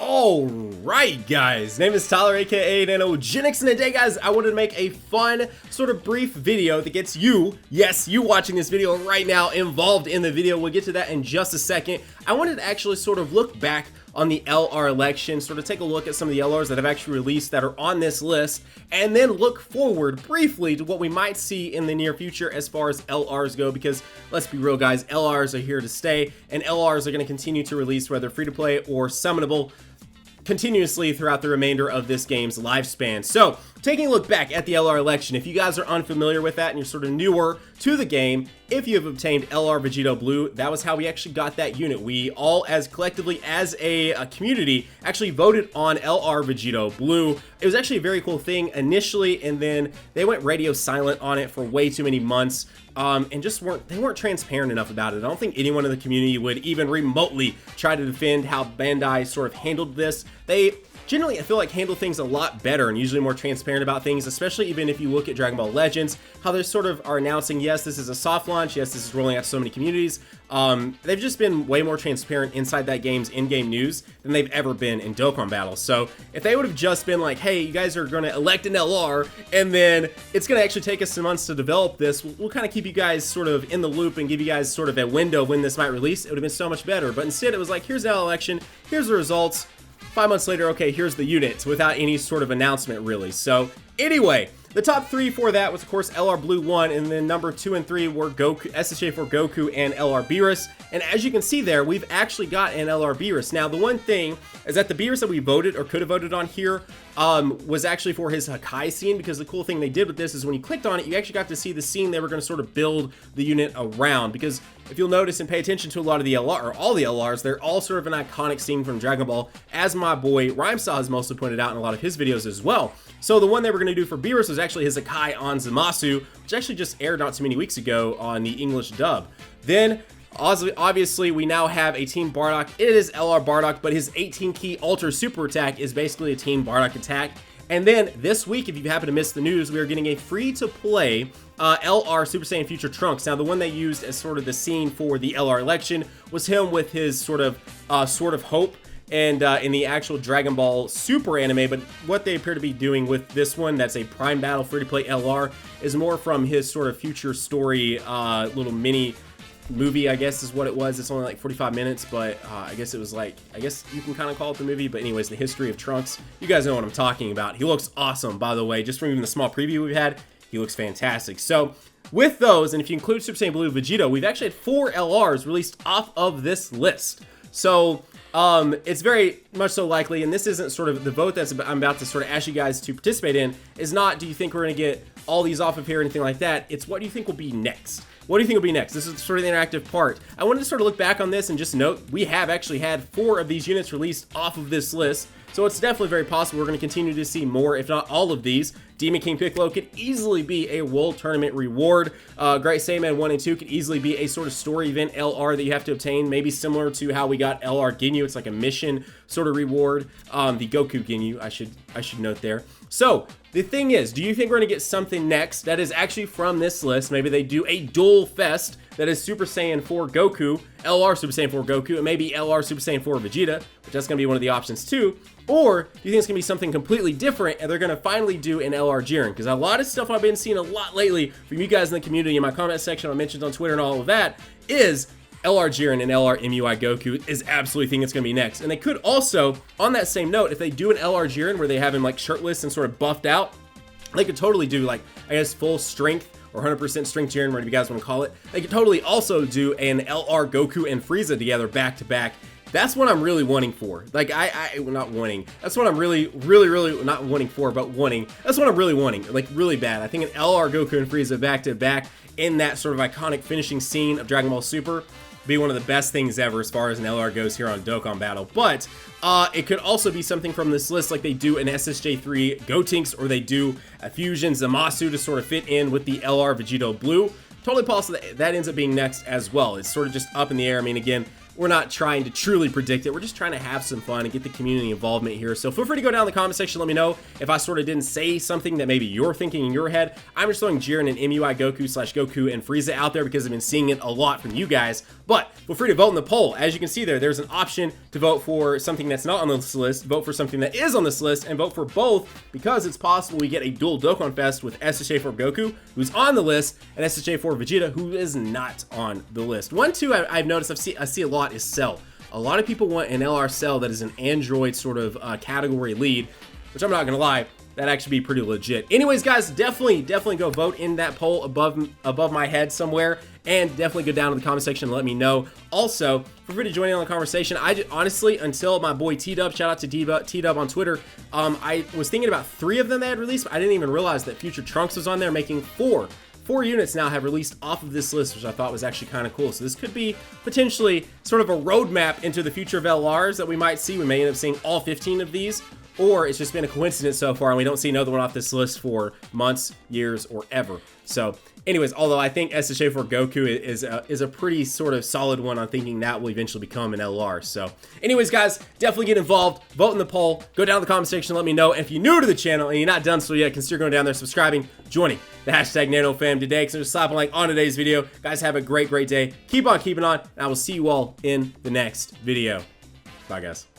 Alright guys, name is Tyler aka Nanogenix, and today guys I wanted to make a fun sort of brief video that gets you, yes you watching this video right now, involved in the video. We'll get to that in just a second. I wanted to actually sort of look back on the LR election, sort of take a look at some of the LRs that have actually released that are on this list, and then look forward briefly to what we might see in the near future as far as LRs go, because let's be real guys, LRs are here to stay, and LRs are going to continue to release whether free to play or summonable continuously throughout the remainder of this game's lifespan. So, taking a look back at the LR election, if you guys are unfamiliar with that and you're sort of newer to the game, if you have obtained LR Vegito Blue, that was how we actually got that unit. We all, as collectively as a community, actually voted on LR Vegito Blue. It was actually a very cool thing initially, and then they went radio silent on it for way too many months. And just weren't transparent enough about it. I don't think anyone in the community would even remotely try to defend how Bandai sort of handled this. They generally, I feel like, handle things a lot better and usually more transparent about things, especially even if you look at Dragon Ball Legends, how they sort of are announcing, yes, this is a soft launch, yes, this is rolling out to so many communities. They've just been way more transparent inside that game's in-game news than they've ever been in Dokkan Battle. So if they would have just been like, hey, you guys are going to elect an LR, and then it's going to actually take us some months to develop this, we'll kind of keep you guys sort of in the loop and give you guys sort of a window of when this might release, it would have been so much better. But instead it was like, here's the election, here's the results, 5 months later, okay, here's the units, without any sort of announcement really. So anyway, the top three for that was of course LR Blue 1, and then number 2 and 3 were Goku, SSJ for Goku and LR Beerus. And as you can see there, we've actually got an LR Beerus. Now the one thing is that the Beerus that we voted or could have voted on here was actually for his Hakai scene, because the cool thing they did with this is when you clicked on it, you actually got to see the scene they were going to sort of build the unit around. Because if you'll notice and pay attention to a lot of the LR, or all the LRs, they're all sort of an iconic scene from Dragon Ball, as my boy Rhymestyle has mostly pointed out in a lot of his videos as well. So the one they were going to do for Beerus was actually his Hakai on Zamasu, which actually just aired not too many weeks ago on the English dub. Then obviously, we now have a Team Bardock. It is LR Bardock, but his 18-key Ultra Super Attack is basically a Team Bardock attack. And then this week, if you happen to miss the news, we are getting a free-to-play LR Super Saiyan Future Trunks. Now, the one they used as sort of the scene for the LR election was him with his sort of hope, and in the actual Dragon Ball Super anime. But what they appear to be doing with this one, that's a Prime Battle free-to-play LR, is more from his sort of future story little mini movie, I guess is what it was. It's only like 45 minutes, but I guess it was like, I guess you can kind of call it the movie. But anyways, the history of Trunks, you guys know what I'm talking about. He looks awesome, by the way. Just from even the small preview we've had, he looks fantastic. So with those, and if you include Super Saiyan Blue Vegito, we've actually had 4 LRs released off of this list. So it's very much so likely, and this isn't sort of the vote that I'm about to sort of ask you guys to participate in, is not do you think we're going to get all these off of here or anything like that. It's what do you think will be next? What do you think will be next? This is sort of the interactive part. I wanted to sort of look back on this and just note we have actually had 4 of these units released off of this list. So it's definitely very possible we're going to continue to see more, if not all of these. Demon King Piccolo could easily be a World Tournament reward. Great Saiyaman 1 and 2 could easily be a sort of story event LR that you have to obtain, maybe similar to how we got LR Ginyu. It's like a mission sort of reward. The Goku Ginyu, I should note there. So the thing is, do you think we're going to get something next that is actually from this list? Maybe they do a dual fest that is Super Saiyan 4 Goku, LR Super Saiyan 4 Goku, and maybe LR Super Saiyan 4 Vegeta, which that's going to be one of the options too. Or do you think it's going to be something completely different and they're going to finally do an LR Jiren? Because a lot of stuff I've been seeing a lot lately from you guys in the community, in my comment section, I mentioned on Twitter and all of that, is LR Jiren and LR MUI Goku is absolutely think it's going to be next. And they could also, on that same note, if they do an LR Jiren where they have him like shirtless and sort of buffed out, they could totally do like, I guess, full strength or 100% strength Jiren, whatever you guys want to call it. They could totally also do an LR Goku and Frieza together back to back. That's what I'm really wanting for. Like, not wanting. That's what I'm really not wanting for, but wanting. That's what I'm really wanting, like really bad. I think an LR Goku and Frieza back to back in that sort of iconic finishing scene of Dragon Ball Super be one of the best things ever as far as an LR goes here on Dokkan Battle. But it could also be something from this list, like they do an SSJ3 Gotenks, or they do a Fusion Zamasu to sort of fit in with the LR Vegito Blue. Totally possible that ends up being next as well. It's sort of just up in the air. I mean, again, we're not trying to truly predict it. We're just trying to have some fun and get the community involvement here. So feel free to go down in the comment section, let me know if I sort of didn't say something that maybe you're thinking in your head. I'm just throwing Jiren and MUI Goku and Frieza out there because I've been seeing it a lot from you guys. But feel free to vote in the poll. As you can see there's an option to vote for something that's not on this list, vote for something that is on this list, and vote for both, because it's possible we get a dual Dokkan Fest with SSJ4 Goku, who's on the list, and SSJ4 Vegeta, who is not on the list. One, too, I've noticed, I see a lot is Cell. A lot of people want an LR Cell that is an Android sort of category lead, which I'm not gonna lie, that'd actually be pretty legit. Anyways, guys, definitely go vote in that poll above my head somewhere, and definitely go down to the comment section and let me know. Also, feel free to join in on the conversation. Honestly, until my boy T-Dub, shout out to T-Dub on Twitter, I was thinking about 3 of them they had released, but I didn't even realize that Future Trunks was on there, making 4 units now have released off of this list, which I thought was actually kind of cool. So this could be potentially sort of a roadmap into the future of LRs that we might see. We may end up seeing all 15 of these, or it's just been a coincidence so far and we don't see another one off this list for months, years, or ever. So anyways, although I think SSJ4 Goku is a pretty sort of solid one, I'm thinking that will eventually become an LR. So anyways, guys, definitely get involved, vote in the poll, go down in the comment section, let me know. If you're new to the channel and you're not done so yet, consider going down there, subscribing, joining the hashtag NanoFam today. Consider slapping a like on today's video. Guys, have a great day. Keep on keeping on, and I will see you all in the next video. Bye, guys.